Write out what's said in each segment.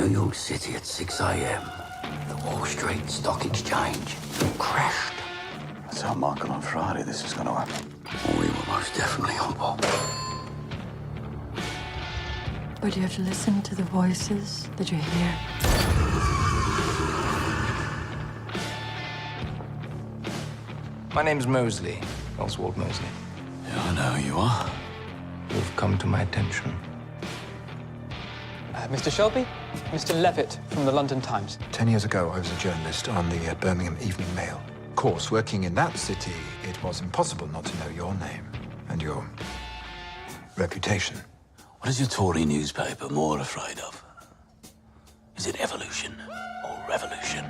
New York City at 6 a.m. The Wall Street Stock Exchange crashed. I tell Michael on Friday this is going to happen. We were most definitely on board. But you have to listen to the voices that you hear. My name's Mosley, Oswald Mosley. Yeah, I know who you are. You've come to my attention. Mr. Shelby, Mr. Levitt from the London Times. 10 years ago, I was a journalist on the Birmingham Evening Mail. Of course, working in that city, it was impossible not to know your name and your reputation. What is your Tory newspaper more afraid of? Is it evolution or revolution?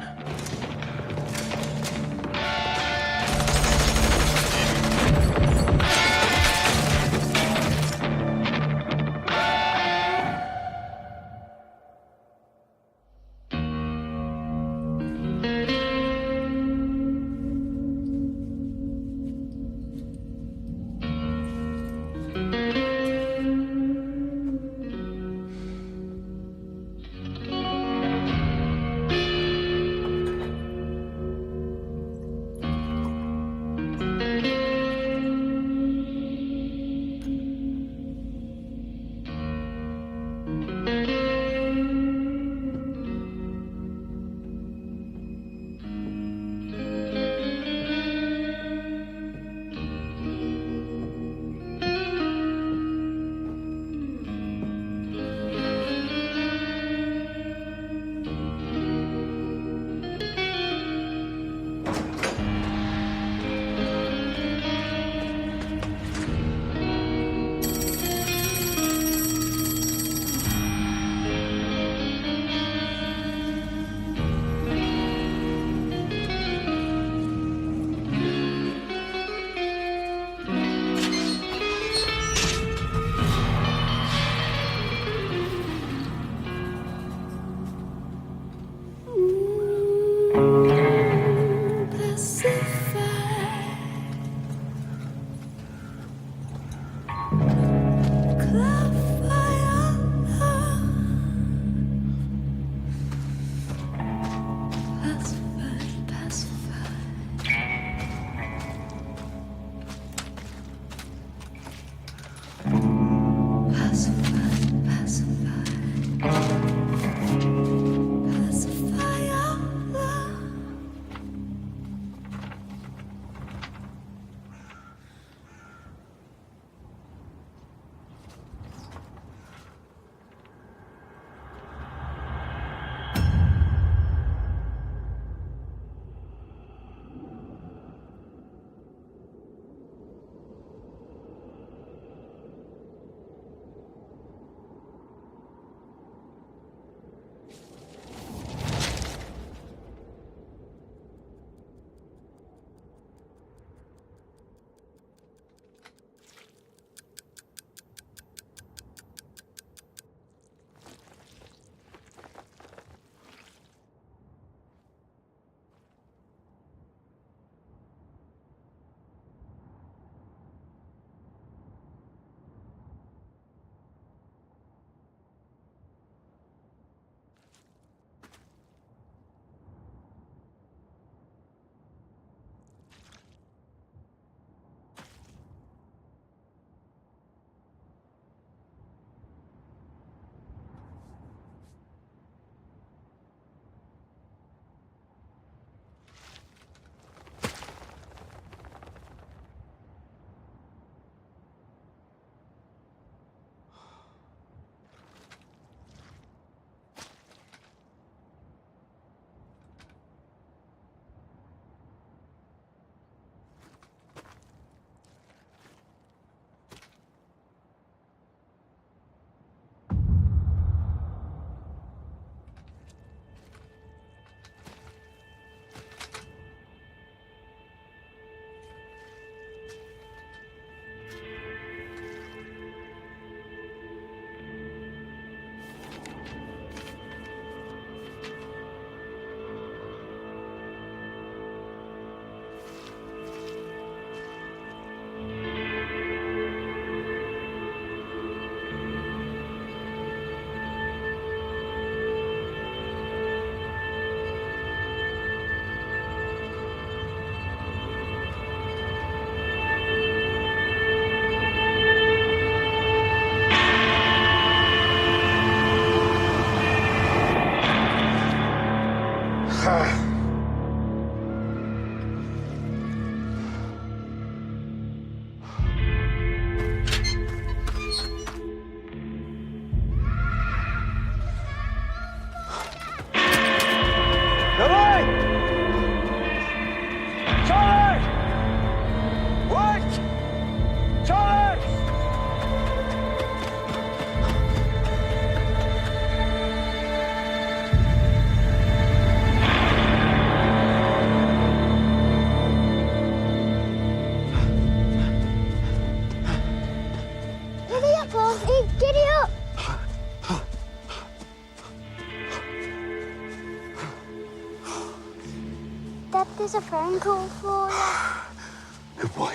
Dad, there's a phone call for you. Good boy.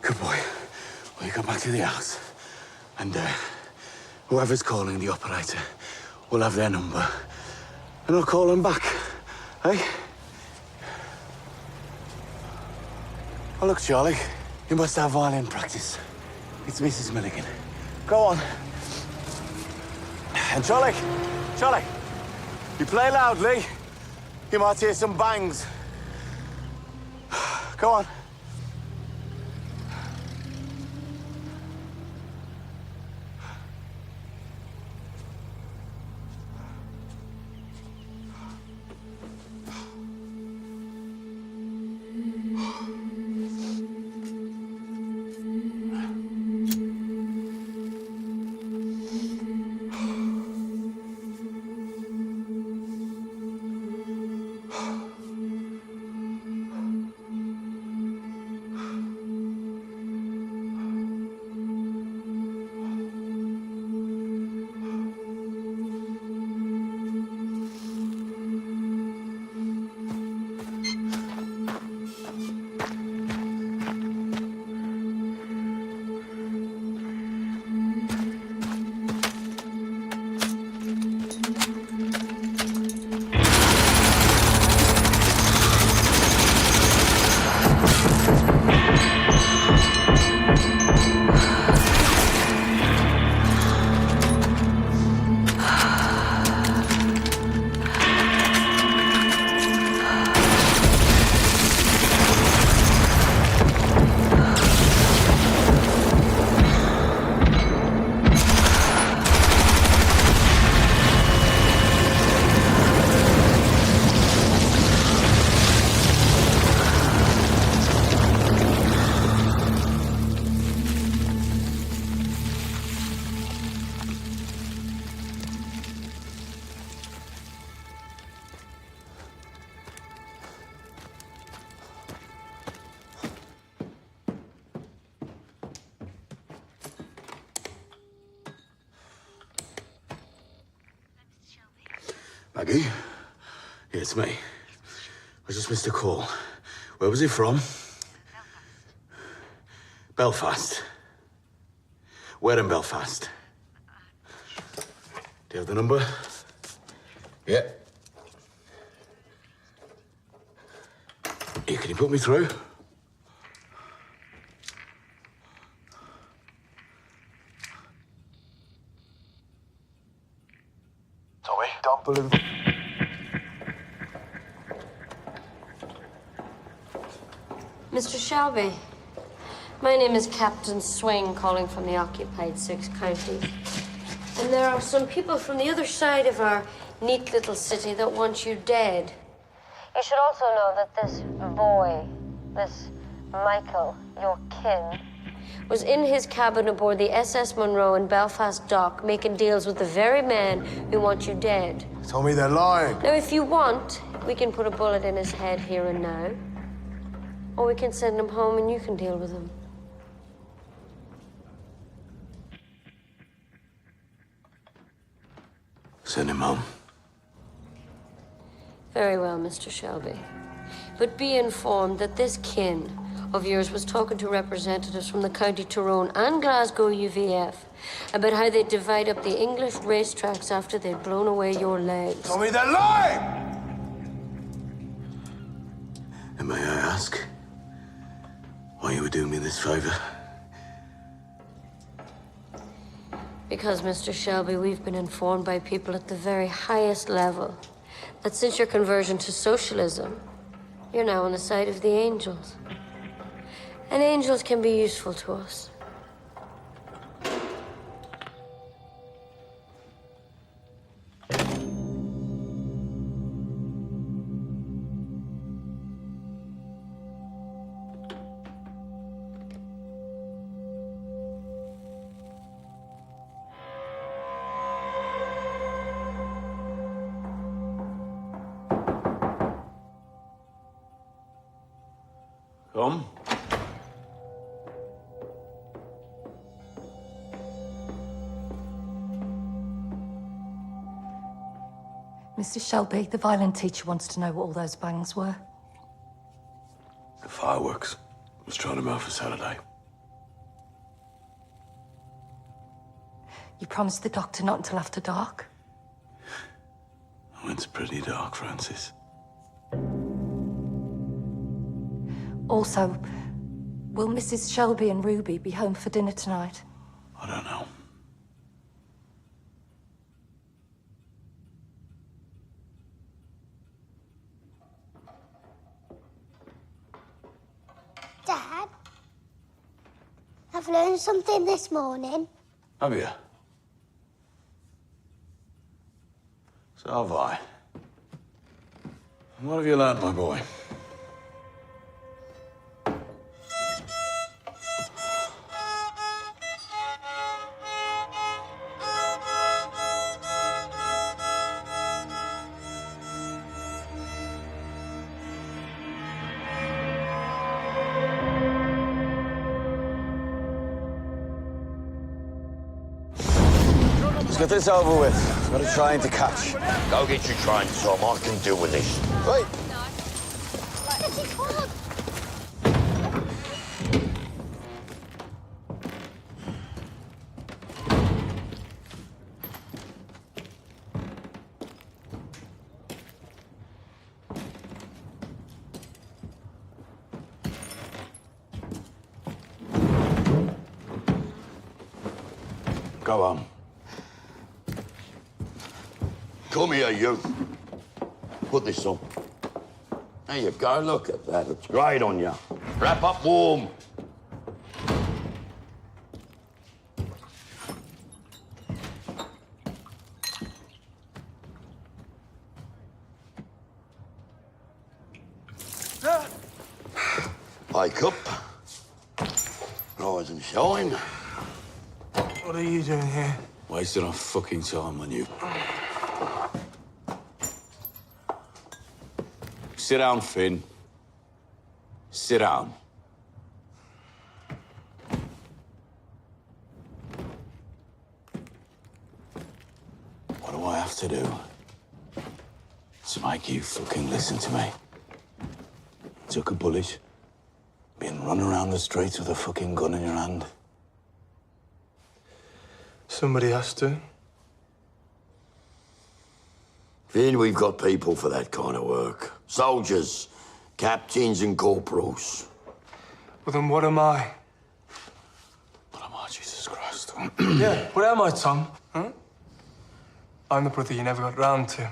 Good boy. Well, you go back to the house, and whoever's calling the operator will have their number, and I'll call them back, eh? Oh, look, Charlie, you must have violin practice. It's Mrs. Milligan. Go on. And Charlie, you play loudly, you might hear some bangs. Go on. Maggie? Yeah, it's me. I just missed a call. Where was it from? Belfast. Where in Belfast? Do you have the number? Yeah. Here, can you put me through? Tommy, don't believe... Mr. Shelby, my name is Captain Swing, calling from the occupied 6 counties. And there are some people from the other side of our neat little city that want you dead. You should also know that this boy, this Michael, your kin, was in his cabin aboard the SS Monroe in Belfast Dock, making deals with the very men who want you dead. Tommy, they're lying. Now, if you want, we can put a bullet in his head here and now. Or we can send him home and you can deal with him. Send him home. Very well, Mr. Shelby. But be informed that this kin of yours was talking to representatives from the County Tyrone and Glasgow UVF about how they'd divide up the English racetracks after they'd blown away your legs. Tommy, they're lying! And may I ask why you were doing me this favor? Because, Mr. Shelby, we've been informed by people at the very highest level that since your conversion to socialism, you're now on the side of the angels. And angels can be useful to us. Come. Mr. Shelby, the violin teacher wants to know what all those bangs were. Fireworks. Was trying them out for Saturday. You promised the doctor not until after dark? Oh, it's pretty dark, Francis. Also, will Mrs. Shelby and Ruby be home for dinner tonight? I don't know. Dad, I've learned something this morning. Have you? So have I. And what have you learnt, my boy? Let's get this over with. Got a train to catch. Go get your train, Tom. I can deal with this. Wait. Go on. Come here, you. Put this on. There you go. Look at that. It's great on you. Wrap up warm. Wake up. Rise and shine. What are you doing here? Wasting our fucking time on you. Sit down, Finn. Sit down. What do I have to do to make you fucking listen to me? Took a bullet, been running around the streets with a fucking gun in your hand. Somebody has to. Finn, we've got people for that kind of work. Soldiers, captains and corporals. Well, then what am I? What am I, Jesus Christ? Yeah, what am I, Tom? Huh? I'm the brother you never got round to.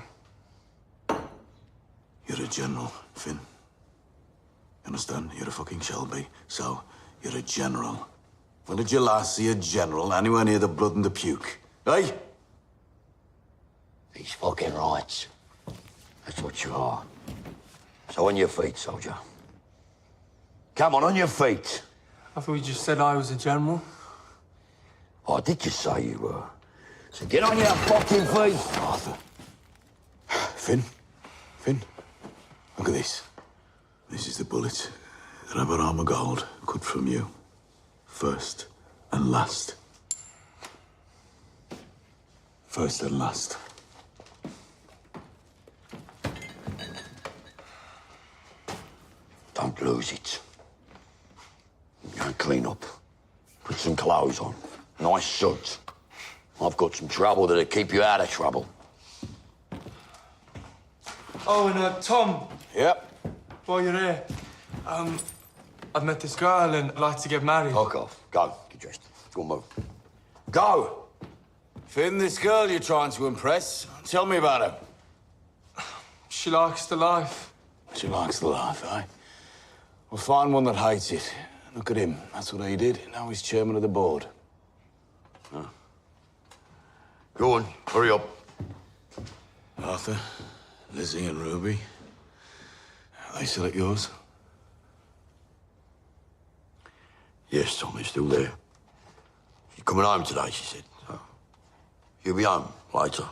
You're a general, Finn. You understand? You're a fucking Shelby, so you're a general. When did you last see a general anywhere near the blood and the puke? Eh? He's fucking right. That's what you are. So on your feet, soldier. Come on your feet. I thought you just said I was a general. Oh, did you say you were? So get on your fucking feet. Arthur. Finn. Finn. Look at this. This is the bullet that I got armor gold cut from you. First and last. First and last. Don't lose it. Go clean up. Put some clothes on. Nice suit. I've got some trouble that'll keep you out of trouble. Oh, and Tom, Yep. while you're here, I've met this girl and I'd like to get married. Fuck off. Go. Get dressed. Go on, move. Go! Finn, this girl you're trying to impress. Tell me about her. She likes the life. She likes the life, eh? Well, find one that hates it. Look at him. That's what he did. Now he's chairman of the board. Go on. Hurry up. Arthur, Lizzie and Ruby. Are they still at yours? Yes, Tommy's still there. She's coming home today, she said. So she'll be home later.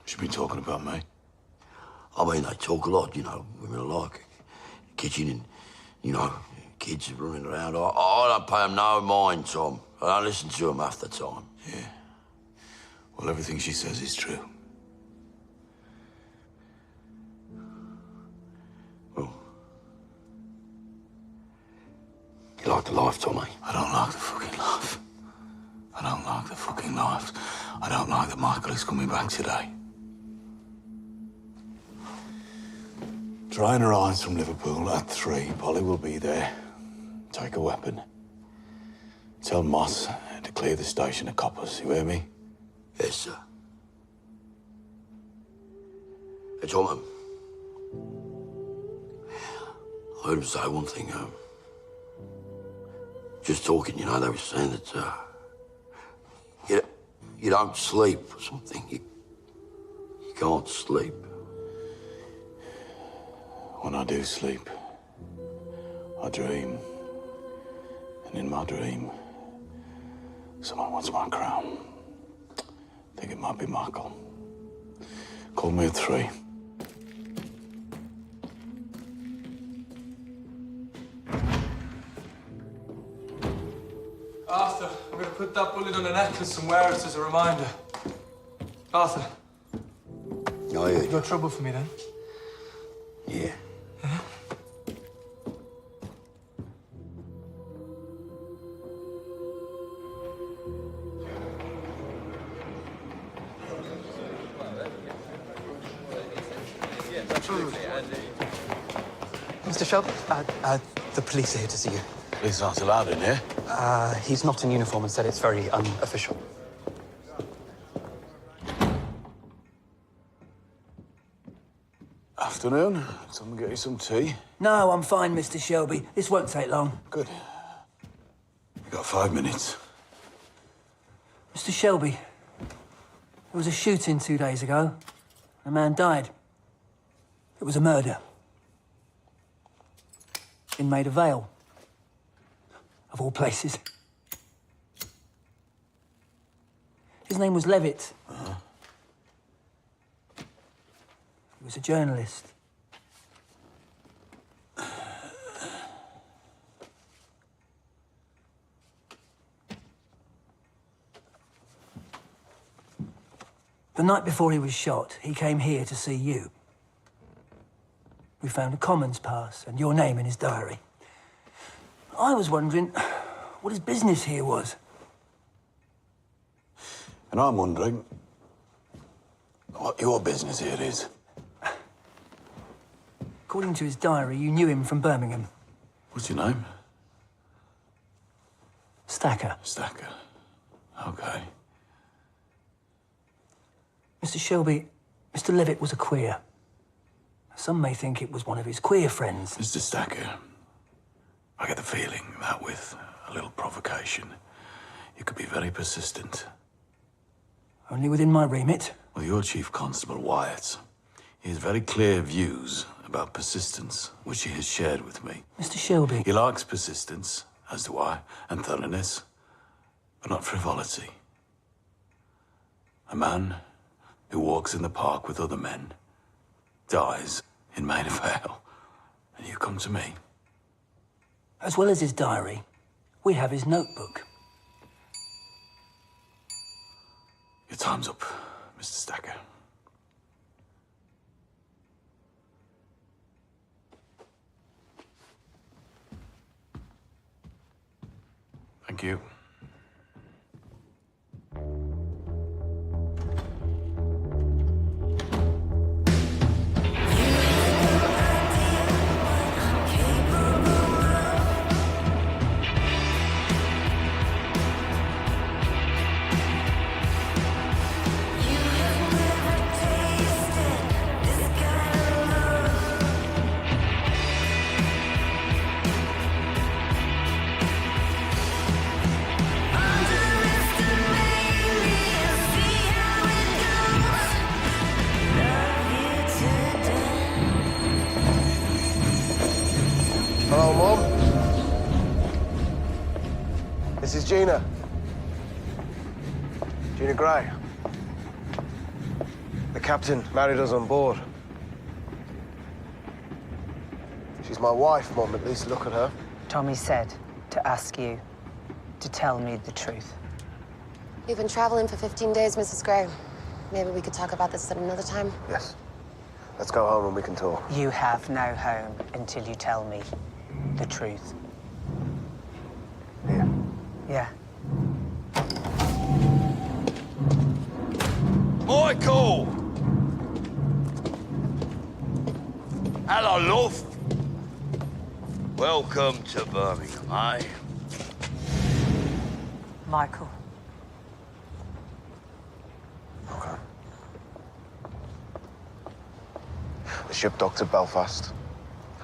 She's been talking about me. I mean, they talk a lot, you know, women are like. Kitchen and, you know, kids are running around. I don't pay them no mind, Tom. I don't listen to them half the time. Yeah. Well, everything she says is true. Well, like the life, Tommy. I don't like the fucking life. I don't like the fucking life. I don't like that Michael is coming back today. Try and arise from Liverpool at 3. Polly will be there. Take a weapon. Tell Moss to clear the station of coppers. You hear me? Yes, sir. Hey, Tom, I heard him say one thing. Just talking, you know, they were saying that you don't sleep or something. You can't sleep. When I do sleep, I dream. And in my dream, someone wants my crown. I think it might be Michael. Call me at 3. Arthur, I'm gonna put that bullet on a necklace and wear it as a reminder. Arthur. Oh, yeah. You got trouble for me then? Yeah. Mr. Shelby, the police are here to see you. Police aren't allowed in here. He's not in uniform and said it's very unofficial. Afternoon. Someone get you some tea? No, I'm fine, Mr. Shelby. This won't take long. Good. You got 5 minutes. Mr. Shelby, there was a shooting 2 days ago. A man died. It was a murder. In Maida Vale. Of all places. His name was Levitt. He was a journalist. The night before he was shot, he came here to see you. We found a commons pass and your name in his diary. I was wondering what his business here was. And I'm wondering what your business here is. According to his diary, you knew him from Birmingham. What's your name? Stacker. Stacker. Okay. Mr. Shelby, Mr. Levitt was a queer. Some may think it was one of his queer friends. Mr. Stacker, I get the feeling that with a little provocation, you could be very persistent. Only within my remit. Well, your Chief Constable, Wyatt, he has very clear views about persistence, which he has shared with me. Mr. Shelby. He likes persistence, as do I, and thoroughness, but not frivolity. A man who walks in the park with other men dies in Maida Vale, and you come to me. As well as his diary, we have his notebook. Your time's up, Mr. Stacker. Thank you. Hello, Mom. This is Gina. Gina Gray. The captain married us on board. She's my wife, Mom. At least look at her. Tommy said to ask you to tell me the truth. We've been traveling for 15 days, Mrs. Gray. Maybe we could talk about this at another time. Yes. Let's go home and we can talk. You have no home until you tell me the truth. Yeah. Michael! Hello, love. Welcome to Birmingham, eh? Michael. Okay. The ship docked at Belfast.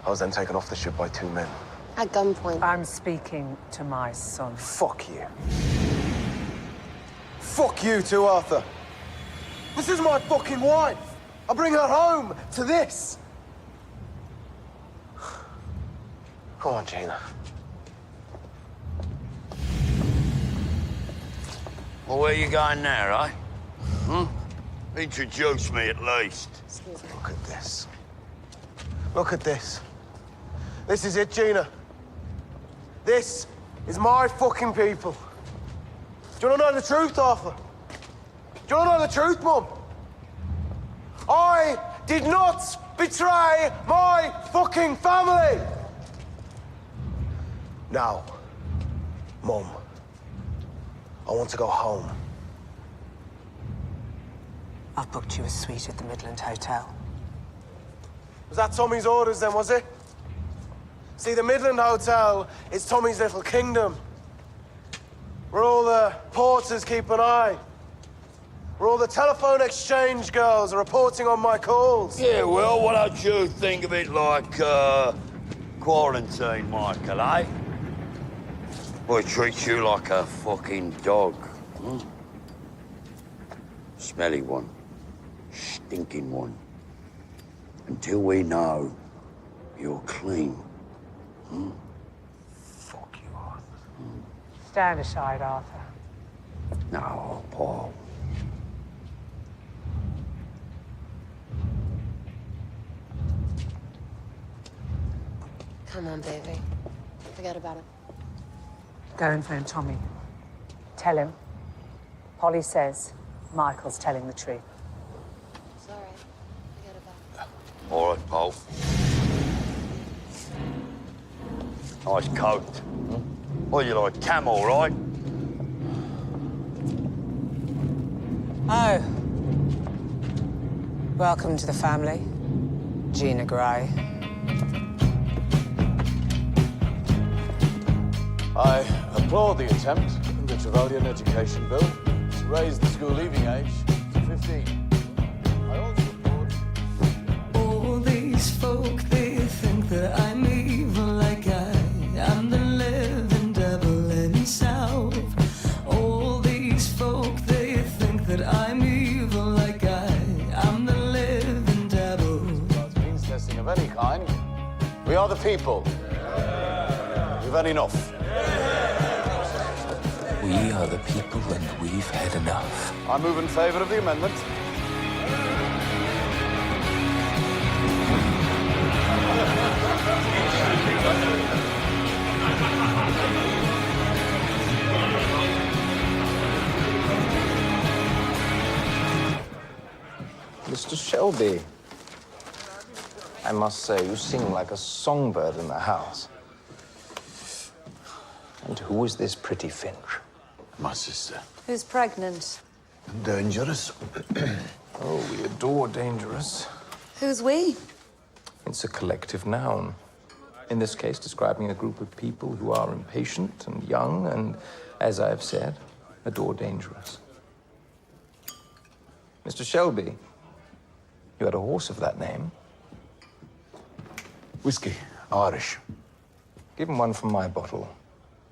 I was then taken off the ship by 2 men. At gunpoint. I'm speaking to my son. Fuck you. Fuck you too, Arthur. This is my fucking wife. I bring her home to this. Come on, Gina. Well, where you going now, eh? Introduce me, at least. Excuse me. Look at this. Look at this. This is it, Gina. This is my fucking people. Do you want to know the truth, Arthur? Do you want to know the truth, Mum? I did not betray my fucking family! Now, Mum, I want to go home. I've booked you a suite at the Midland Hotel. Was that Tommy's orders then, was it? See, the Midland Hotel is Tommy's little kingdom. Where all the porters keep an eye. Where all the telephone exchange girls are reporting on my calls. Yeah, well, why don't you think of it like, quarantine, Michael, eh? Boy treats you like a fucking dog. Smelly one. Stinking one. Until we know you're clean. Fuck you, Arthur. Stand aside, Arthur. No, Paul. Come on, baby. Forget about it. Go and phone Tommy. Tell him. Polly says Michael's telling the truth. Sorry. Forget about it. All right, Paul. Nice coat. What, you like camel, right? Oh. Welcome to the family, Gina Gray. I applaud the attempt in the Trevelyan Education Bill to raise the school leaving age to 15. I also applaud... All these folk, they think that I'm evil, like I am the living devil himself. All these folk, they think that I'm evil, like I am the living devil. Without means testing of any kind, we are the people. We've had enough. We are the people and we've had enough. I move in favour of the amendment. Mr. Shelby, I must say, you sing like a songbird in the house. And who is this pretty finch? My sister. Who's pregnant? Dangerous. Oh, we adore dangerous. Who's we? It's a collective noun. In this case, describing a group of people who are impatient and young and, as I've said, adore dangerous. Mr. Shelby, you had a horse of that name. Whiskey. Irish. Give him one from my bottle.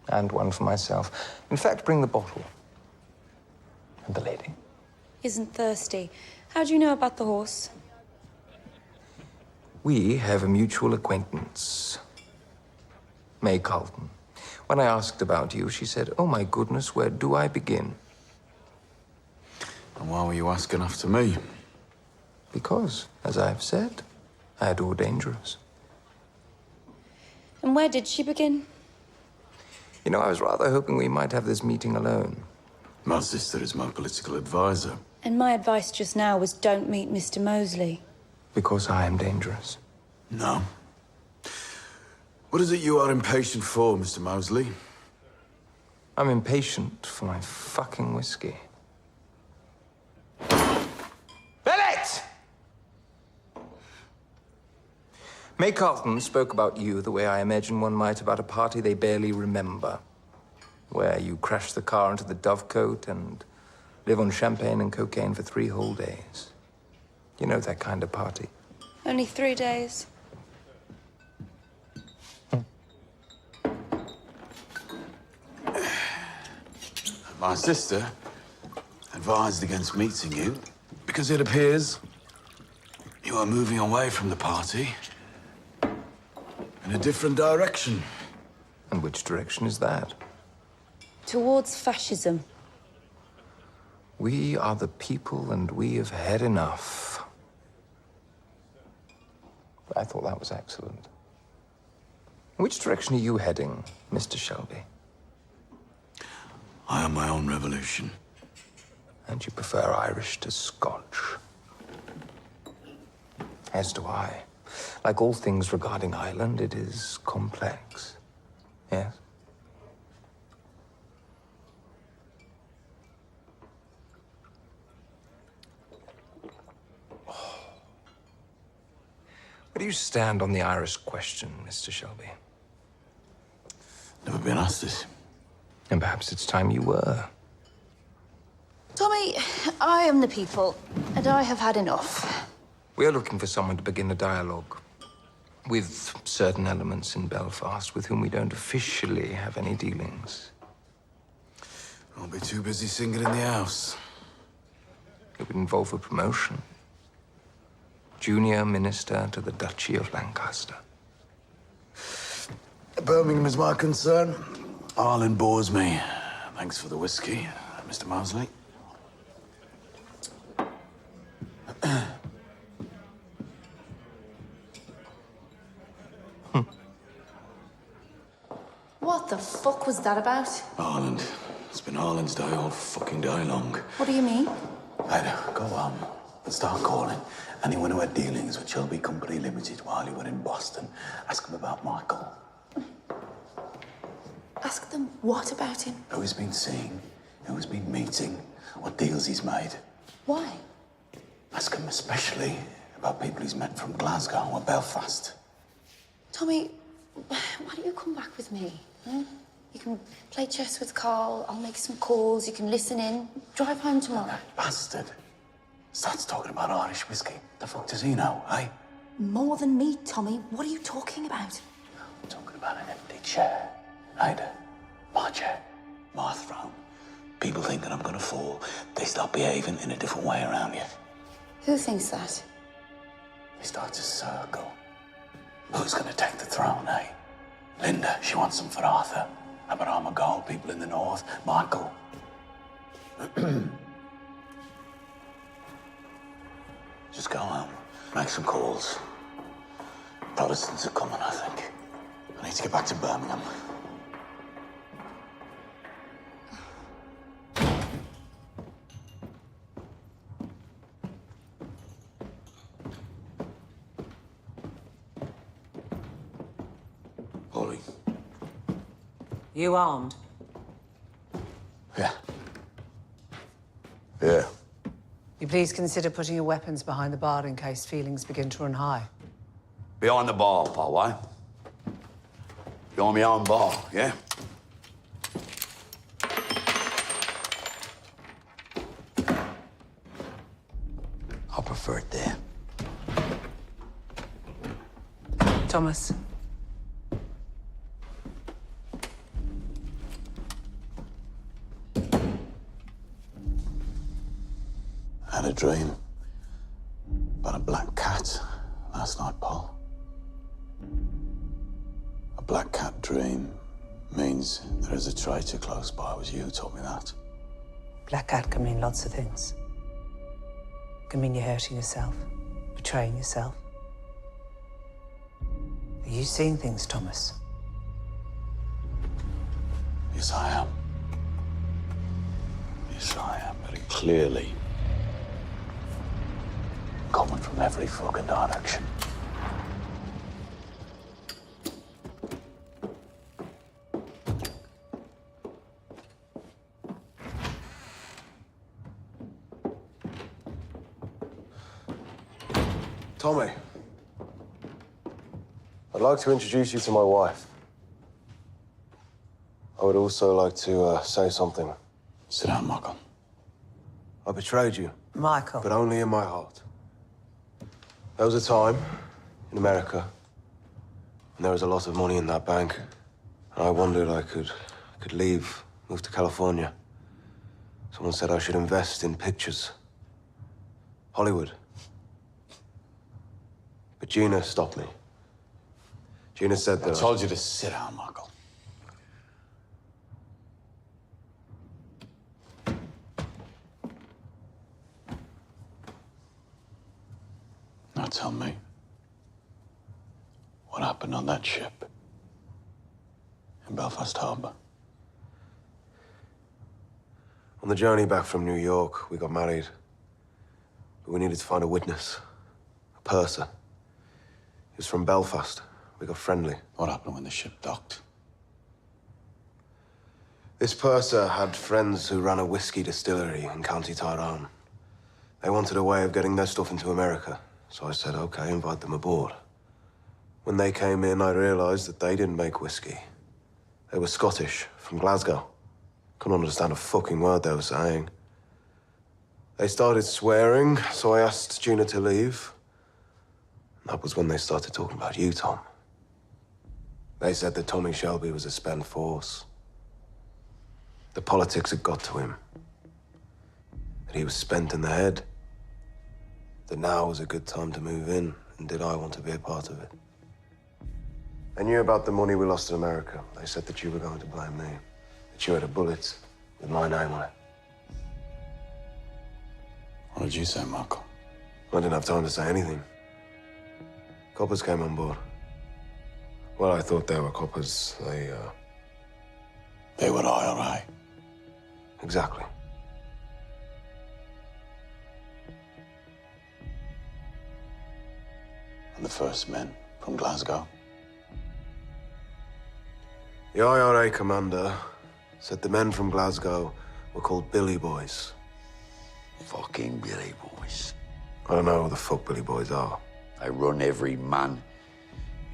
And one for myself. In fact, bring the bottle. And the lady. Isn't thirsty. How do you know about the horse? We have a mutual acquaintance. May Carlton. When I asked about you, she said, "Oh, my goodness, where do I begin?" And why were you asking after me? Because, as I've said, I adore dangerous. And where did she begin? You know, I was rather hoping we might have this meeting alone. My sister is my political advisor. And my advice just now was don't meet Mr. Mosley. Because I am dangerous. No. What is it you are impatient for, Mr. Mosley? I'm impatient for my fucking whiskey. Bennett! May Carlton spoke about you the way I imagine one might about a party they barely remember, where you crash the car into the Dovecote and live on champagne and cocaine for 3 whole days. You know that kind of party. Only 3 days. My sister advised against meeting you because it appears you are moving away from the party in a different direction. And which direction is that? Towards fascism. We are the people and we have had enough. I thought that was excellent. Which direction are you heading, Mr. Shelby? I am my own revolution. And you prefer Irish to Scotch? As do I. Like all things regarding Ireland, it is complex. Yes? Where do you stand on the Irish question, Mr. Shelby? Never been asked this. And perhaps it's time you were. Tommy, I am the people, and I have had enough. We are looking for someone to begin a dialogue with certain elements in Belfast with whom we don't officially have any dealings. I'll be too busy singing in the house. It would involve a promotion. Junior Minister to the Duchy of Lancaster. Birmingham is my concern. Ireland bores me. Thanks for the whiskey, Mr. Mosley. What the fuck was that about? Ireland. It's been Ireland's day all fucking day long. What do you mean? Ida, go on and start calling anyone who had dealings with Shelby Company Limited while you were in Boston. Ask them about Michael. Ask them what about him? Who he's been seeing, who he's been meeting, what deals he's made. Why? Ask him especially about people he's met from Glasgow or Belfast. Tommy, why don't you come back with me? Hmm? You can play chess with Carl, I'll make some calls, you can listen in. Drive home tomorrow. That bastard starts talking about Irish whiskey. The fuck does he know, eh? More than me, Tommy. What are you talking about? I'm talking about an empty chair. Ida, my chair, my throne. People think that I'm gonna fall. They start behaving in a different way around you. Who thinks that? They start to circle. Who's gonna take the throne, eh? Linda, she wants some for Arthur. How about Armagol, people in the north? Michael. Just go home, make some calls. Protestants are coming, I think. I need to get back to Birmingham. Ollie. You armed? Yeah. Yeah. You please consider putting your weapons behind the bar in case feelings begin to run high. Behind the bar, pal, eh? Behind my own bar, yeah? I prefer it there. Thomas. I had a dream about a black cat last night, Paul. A black cat dream means there is a traitor close by. It was you who told me that. Black cat can mean lots of things. It can mean you're hurting yourself, betraying yourself. Are you seeing things, Thomas? Yes, I am. Yes, I am, very clearly. Coming from every fucking direction. Tommy, I'd like to introduce you to my wife. I would also like to say something. Sit down, Michael. I betrayed you. Michael. But only in my heart. There was a time in America, and there was a lot of money in that bank. And I wondered I could leave, move to California. Someone said I should invest in pictures. Hollywood. But Gina stopped me. Gina said that I told you to sit down, Michael. Now tell me, what happened on that ship in Belfast Harbour? On the journey back from New York, we got married. But we needed to find a witness, a purser. He was from Belfast. We got friendly. What happened when the ship docked? This purser had friends who ran a whiskey distillery in County Tyrone. They wanted a way of getting their stuff into America. So I said, okay, invite them aboard. When they came in, I realized that they didn't make whiskey. They were Scottish, from Glasgow. Couldn't understand a fucking word they were saying. They started swearing, so I asked Gina to leave. And that was when they started talking about you, Tom. They said that Tommy Shelby was a spent force. The politics had got to him. That he was spent in the head. That now was a good time to move in, and did I want to be a part of it? They knew about the money we lost in America. They said that you were going to blame me. That you had a bullet with my name on it. What did you say, Michael? I didn't have time to say anything. Coppers came on board. Well, I thought they were coppers. They were IRA. Exactly. And the first men from Glasgow? The IRA commander said the men from Glasgow were called Billy Boys. Fucking Billy Boys. I don't know who the fuck Billy Boys are. They run every man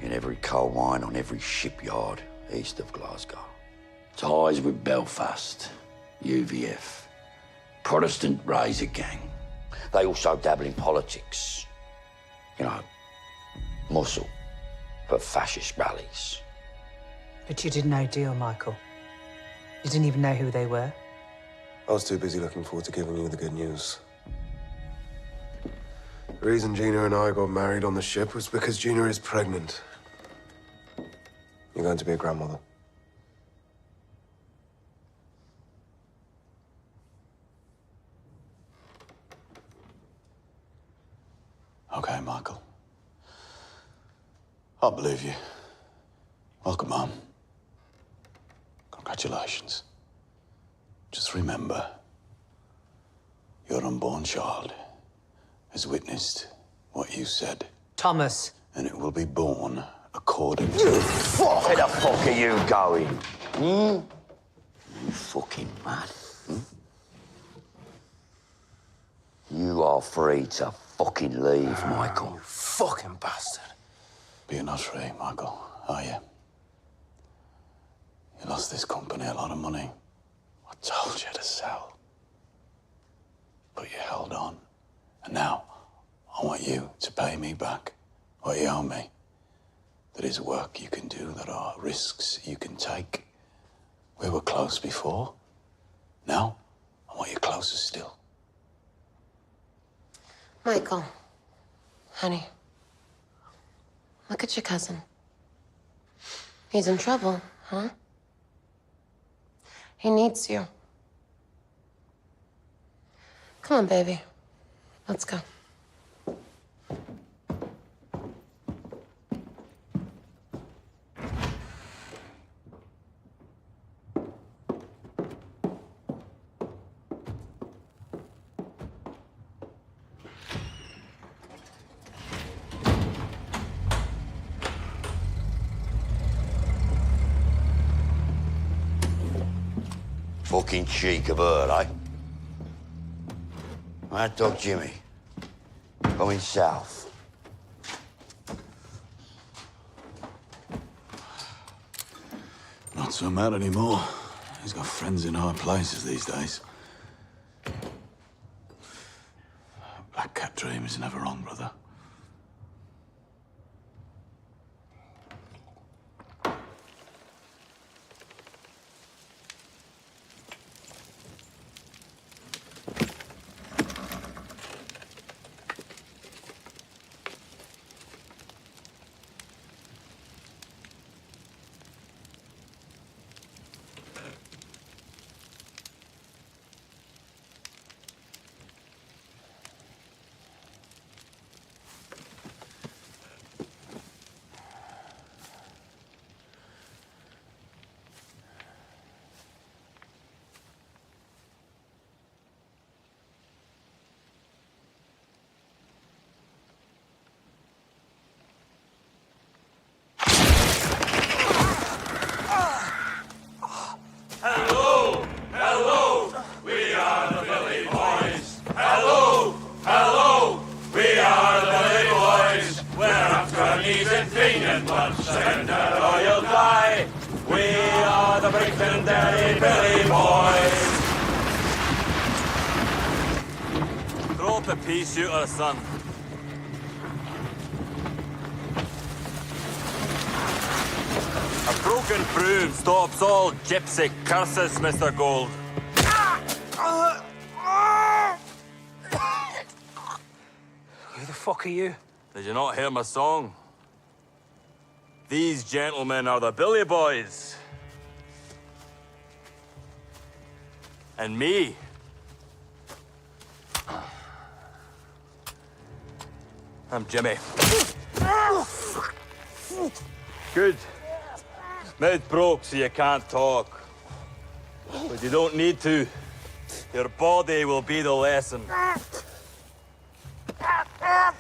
in every coal mine on every shipyard east of Glasgow. Ties with Belfast, UVF, Protestant Razor Gang. They also dabble in politics. You know, muscle for fascist rallies. But you did no deal, Michael. You didn't even know who they were. I was too busy looking forward to giving you the good news. The reason Gina and I got married on the ship was because Gina is pregnant. You're going to be a grandmother. Okay, Michael. I believe you. Welcome home. Congratulations. Just remember, your unborn child has witnessed what you said. Thomas. And it will be born according to... You fuck! Where the fuck are you going? You fucking mad? You are free to fucking leave, Michael. You fucking bastard. But you're not free, Michael, are you? You lost this company a lot of money. I told you to sell. But you held on. And now, I want you to pay me back what you owe me. There is work you can do, there are risks you can take. We were close before. Now, I want you closer still. Michael, honey, look at your cousin. He's in trouble, huh? He needs you. Come on, baby. Let's go. Fucking cheek of her, eh? That dog Jimmy, coming south, Not so mad anymore. He's got friends in high places these days. Black cat dream is never wrong, brother. Hello, hello, we are the Billy Boys. Hello, hello, we are the Billy Boys. We're after knees and feet and blood, surrender or you'll die. We are the Brickman Daddy Billy Boys. Throw up a pea shooter, son. A broken broom stops all gypsy curses, Mr. Gold. Who the fuck are you? Did you not hear my song? These gentlemen are the Billy Boys. And me. I'm Jimmy. Good. Mouth broke so you can't talk. But you don't need to. Your body will be the lesson.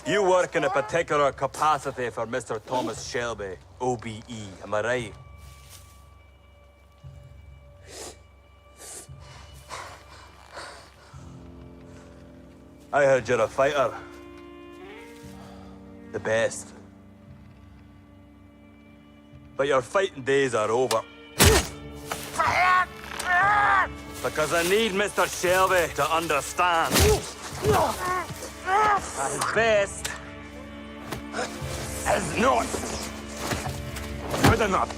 You work in a particular capacity for Mr. Thomas Shelby, OBE, am I right? I heard you're a fighter. The best. But your fighting days are over. Because I need Mr. Shelby to understand. At best is not good enough.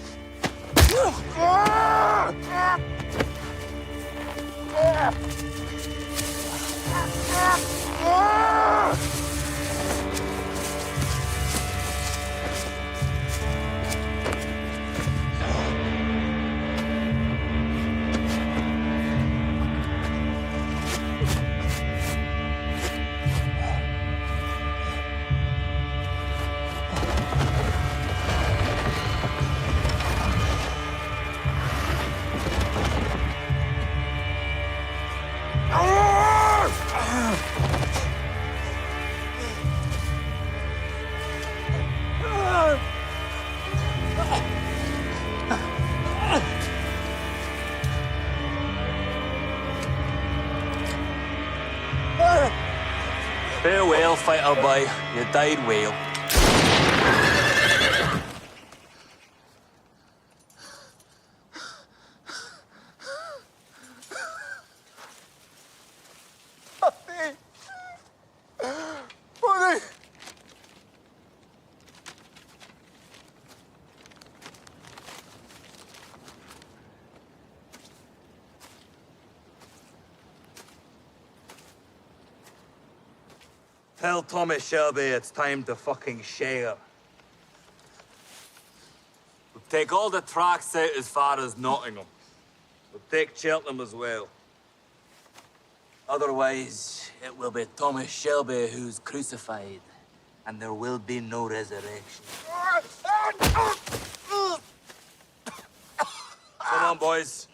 Farewell, fighter boy. You died well. Buddy! Tell Tommy Shelby it's time to fucking share. We'll take all the tracks out as far as Nottingham. We'll take Cheltenham as well. Otherwise, it will be Thomas Shelby who's crucified, and there will be no resurrection. Come on, boys.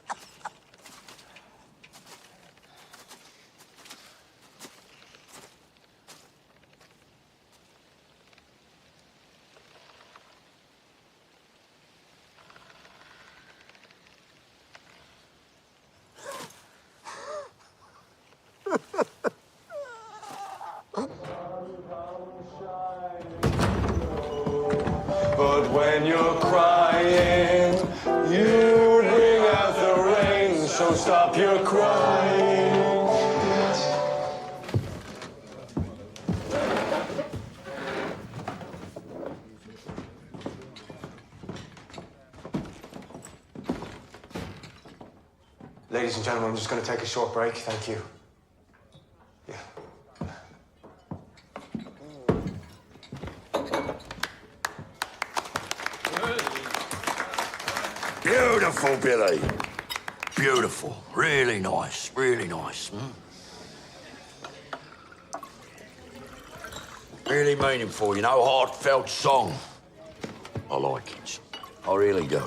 But when you're crying, you stop your crying. Ladies and gentlemen, I'm just going to take a short break. Thank you. Yeah. Beautiful, Billy. Beautiful. Really nice. Really nice. Really meaningful, you know, heartfelt song. I like it. I really do.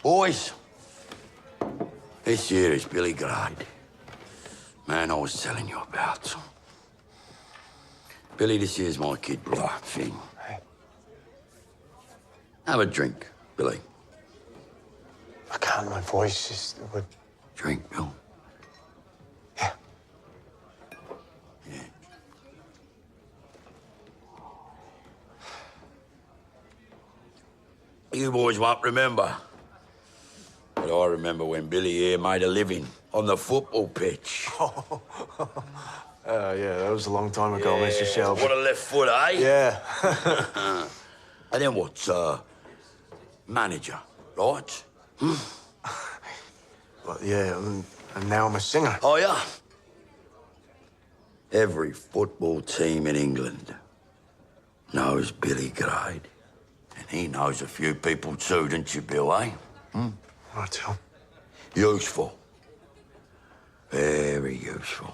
Boys, this here is Billy Grade. Man I was telling you about. Billy, this here's my kid brother, Finn. Hey. Have a drink, Billy. I can't, my voice just would... Drink, Bill. Yeah. Yeah. You boys won't remember. But I remember when Billy here made a living on the football pitch. Yeah, that was a long time ago, Mr. Shelby. What a left foot, eh? Yeah. And then what, manager, right? Well, yeah, and now I'm a singer. Oh, yeah? Every football team in England knows Billy Grade. And he knows a few people too, don't you, Bill, eh? Right, Phil. Useful. Very useful.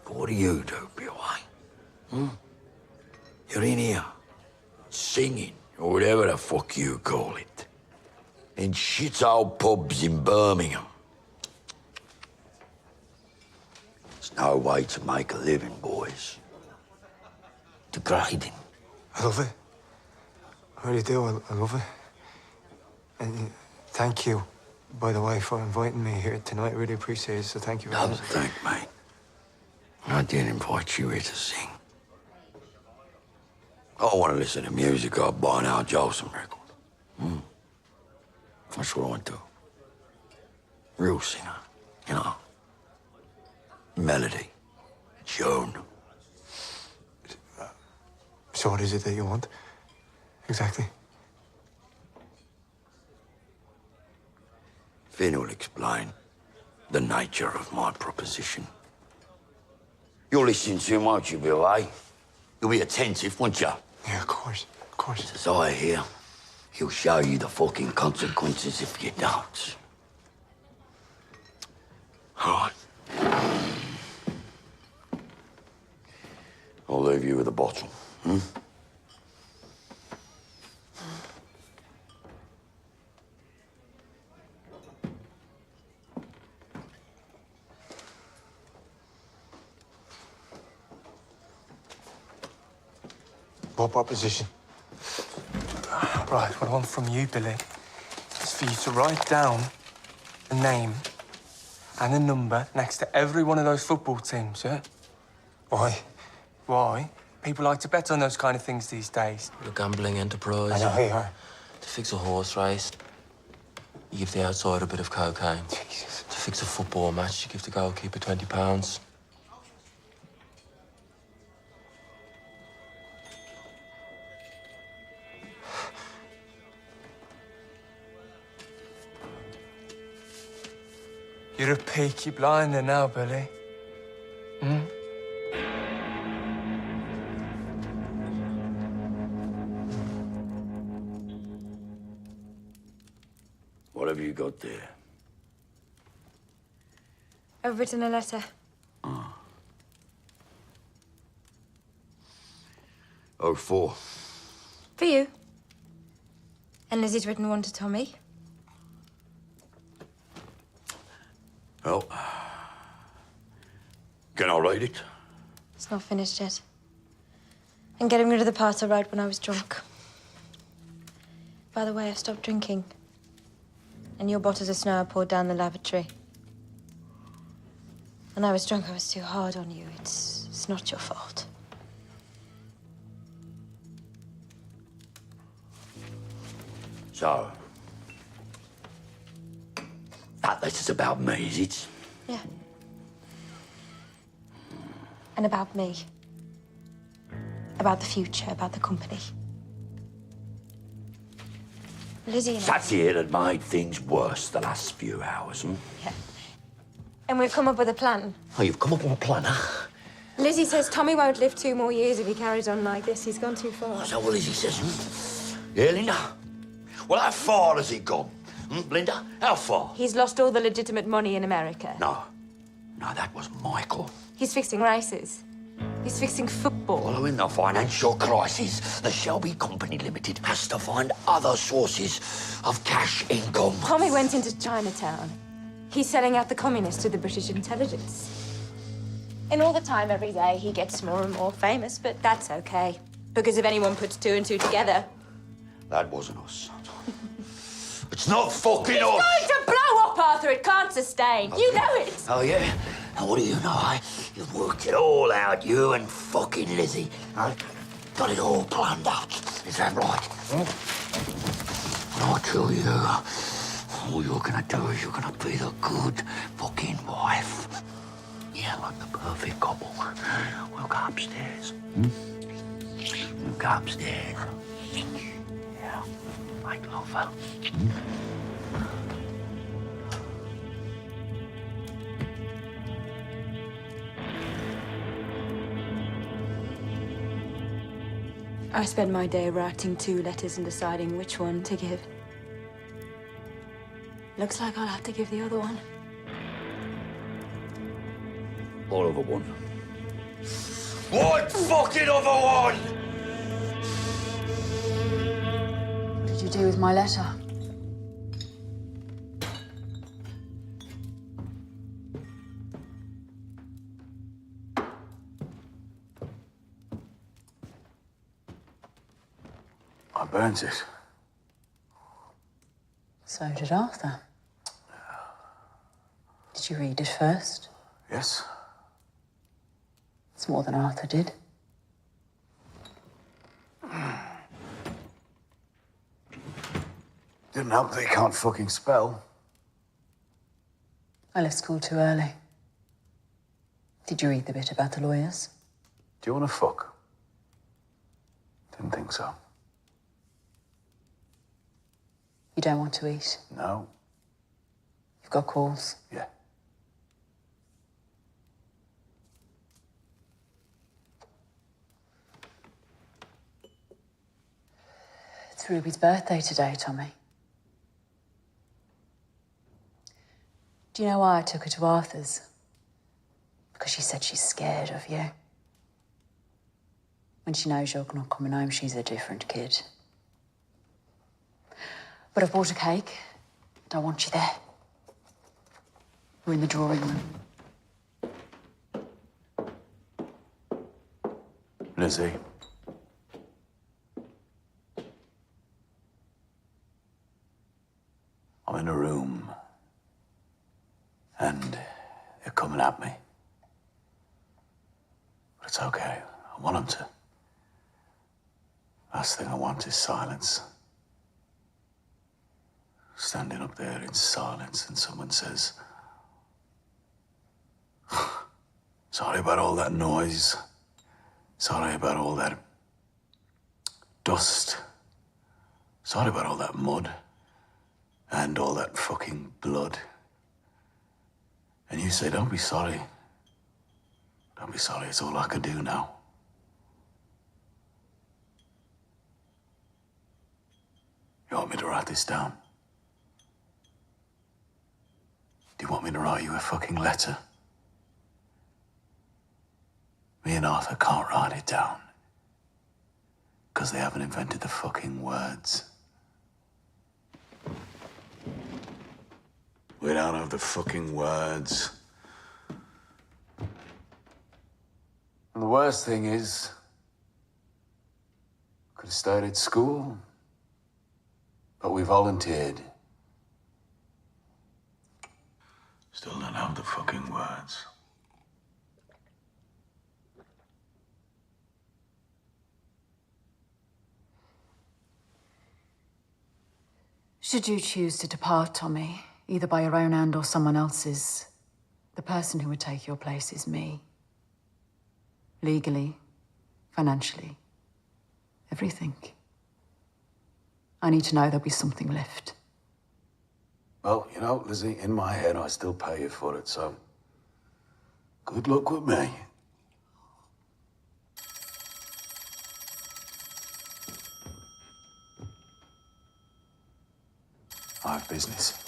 But what do you do, Bill, eh? You're in here, singing, or whatever the fuck you call it, in shit-hole pubs in Birmingham. There's no way to make a living, boys. Degrading. I love it. I really do. I love it. And thank you, by the way, for inviting me here tonight. I really appreciate it, so thank you very Don't much. think, mate. I didn't invite you here to sing. I want to listen to music. I'll buy an Al Jolson record. That's what I do. Real singer, you know. Melody, tune. So what is it that you want? Exactly. Finn will explain the nature of my proposition. You'll listen to him, won't you, Bill, eh? You'll be attentive, won't you? Yeah, of course. Of course. As I hear, he'll show you the fucking consequences if you don't. All right. I'll leave you with a bottle, What proposition? Right, what I want from you, Billy, is for you to write down a name and a number next to every one of those football teams, yeah? Why? Why? People like to bet on those kind of things these days. A gambling enterprise. I know you are. To fix a horse race, you give the outsider a bit of cocaine. Jesus. To fix a football match, you give the goalkeeper £20. You're a Peaky Blinder now, Billy. What have you got there? I've written a letter. 04. For you. And Lizzie's written one to Tommy. Well, can I read it? It's not finished yet. I'm getting rid of the parts I wrote when I was drunk. By the way, I stopped drinking. And your bottles of snow I poured down the lavatory. When I was drunk, I was too hard on you. It's not your fault. So, That letter's about me, is it? Yeah. And about me. About the future, about the company. Lizzie and That's it that made things worse the last few hours, hmm? Yeah. And we've come up with a plan. Oh, you've come up with a plan, huh? Lizzie says Tommy won't live 2 more years if he carries on like this. He's gone too far. Is that what Lizzie says, hmm? Yeah, Linda? Well, how far has he gone? Linda, how far? He's lost all the legitimate money in America. No, that was Michael. He's fixing races. He's fixing football. Well, in the financial crisis, the Shelby Company Limited has to find other sources of cash income. Tommy went into Chinatown. He's selling out the communists to the British intelligence. And all the time, every day, he gets more and more famous, but that's okay. Because if anyone puts 2 and 2 together... That wasn't us. It's not fucking It's us! going to blow up, Arthur! It can't sustain. You know it! Oh, yeah? And what do you know, You've worked it all out, you and fucking Lizzie. Got it all planned out. Is that right? And I tell you, all you're gonna do is you're gonna be the good fucking wife. Yeah, like the perfect couple. We'll go upstairs. We'll go upstairs. Yeah, make love, huh? I spend my day writing 2 letters and deciding which one to give. Looks like I'll have to give the other one. What other one? What fucking other one? What did you do with my letter? I burnt it. So did Arthur. Did you read it first? Yes. It's more than Arthur did. Didn't help that he can't fucking spell. I left school too early. Did you read the bit about the lawyers? Do you want to fuck? Didn't think so. You don't want to eat? No. You've got calls? Yeah. It's Ruby's birthday today, Tommy. Do you know why I took her to Arthur's? Because she said she's scared of you. When she knows you're not coming home, she's a different kid. But I've bought a cake. Don't want you there. We're in the drawing room. Lizzie. I'm in a room. And they're coming at me. But it's okay. I want them to. Last thing I want is silence. Standing up there in silence and someone says, sorry about all that noise. Sorry about all that dust. Sorry about all that mud. And all that fucking blood. And you say, don't be sorry. Don't be sorry, it's all I can do now. You want me to write this down? Do you want me to write you a fucking letter? Me and Arthur can't write it down. Because they haven't invented the fucking words. We don't have the fucking words. And the worst thing is, could have stayed at school, but we volunteered. Still don't have the fucking words. Should you choose to depart, Tommy, either by your own hand or someone else's, the person who would take your place is me. Legally, financially, everything. I need to know there'll be something left. Well, you know, Lizzie, in my head, I still pay you for it, so good luck with me. I have business.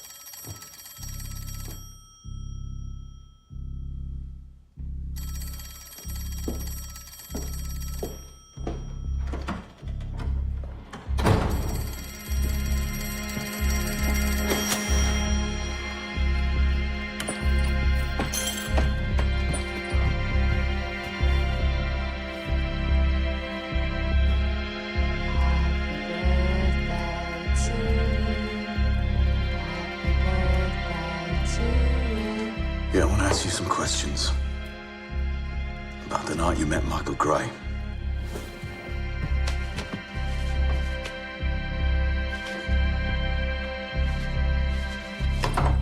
Yeah, I want to ask you some questions about the night you met Michael Gray.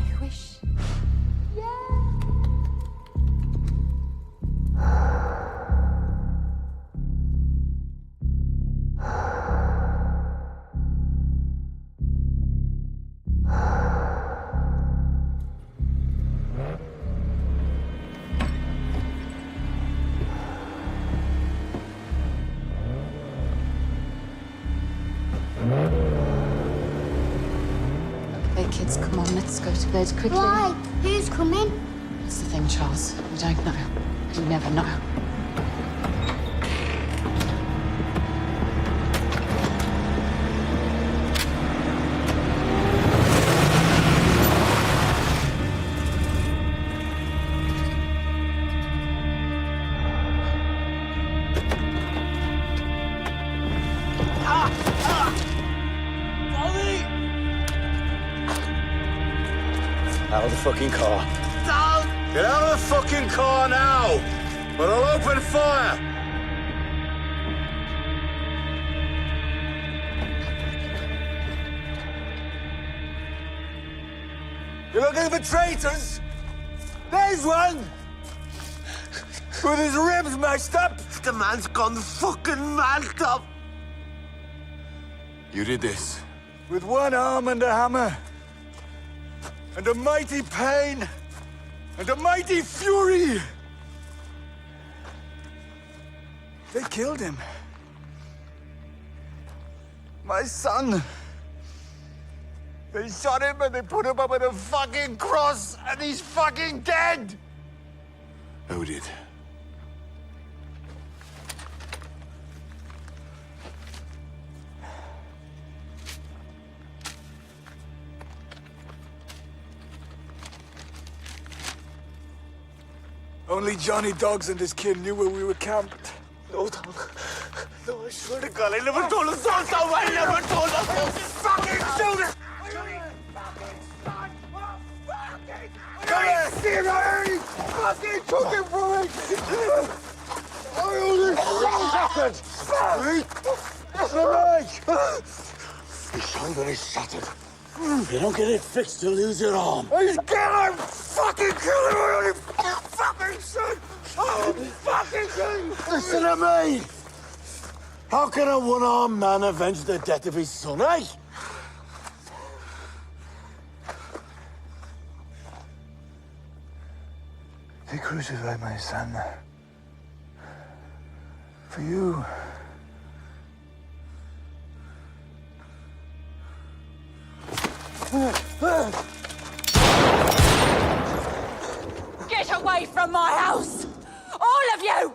You wish? Okay, kids, come on, let's go to bed quickly. Why? Who's coming? That's the thing, Charles. We don't know. We never know. Out of the fucking car. Down! Get out of the fucking car now! Or I'll open fire! You're looking for traitors? There's one! With his ribs mashed up! The man's gone fucking mashed up! You did this. With one arm and a hammer. And a mighty pain. And a mighty fury. They killed him. My son. They shot him and they put him up on a fucking cross and he's fucking dead! Who did? Only Johnny Dogs and his kid knew where we were camped. No, Tom. No, I swear to God, I never told us all, Tom. I never told us all. Fucking shoot it! Come here! See him, I heard him! Fucking took him from me! I only shattered! His shoulder is shattered. If you don't get it fixed, you'll lose your arm. He's gonna fucking kill him! I only fucking son! Oh, fucking son! Listen to me! How can a one-armed man avenge the death of his son, eh? They crucified my son. For you. Get away from my house! All of you!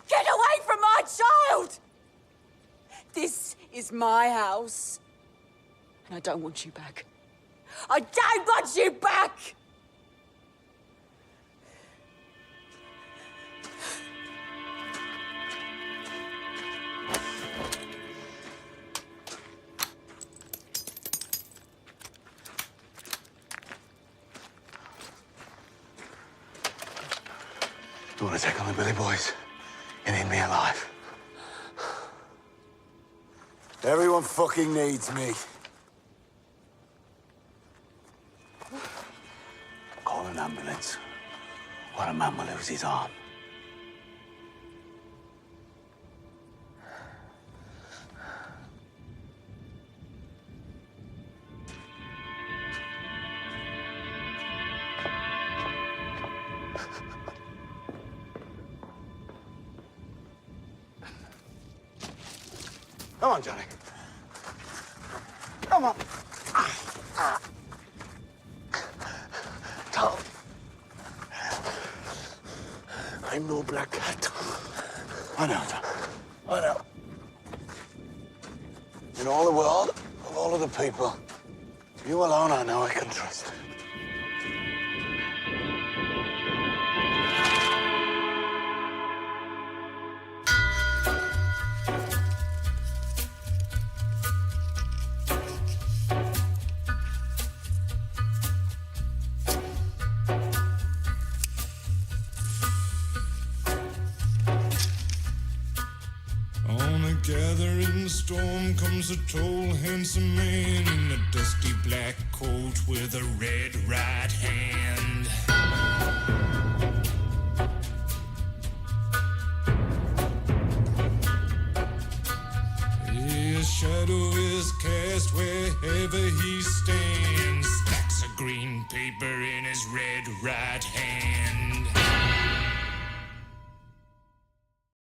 Get away from my child! This is my house. And I don't want you back. I don't want you back! You want to take on the Billy Boys? You need me alive. Everyone fucking needs me. call an ambulance, or a man will lose his arm. Come on, Johnny. Come on. Tom. I'm no black cat. I know, Tom. I know. In all the world, of all of the people, you alone I know I can trust. Gathering storm comes a tall, handsome man in a dusty black coat with a red right hand. His shadow is cast wherever he stands. Stacks of green paper in his red right hand.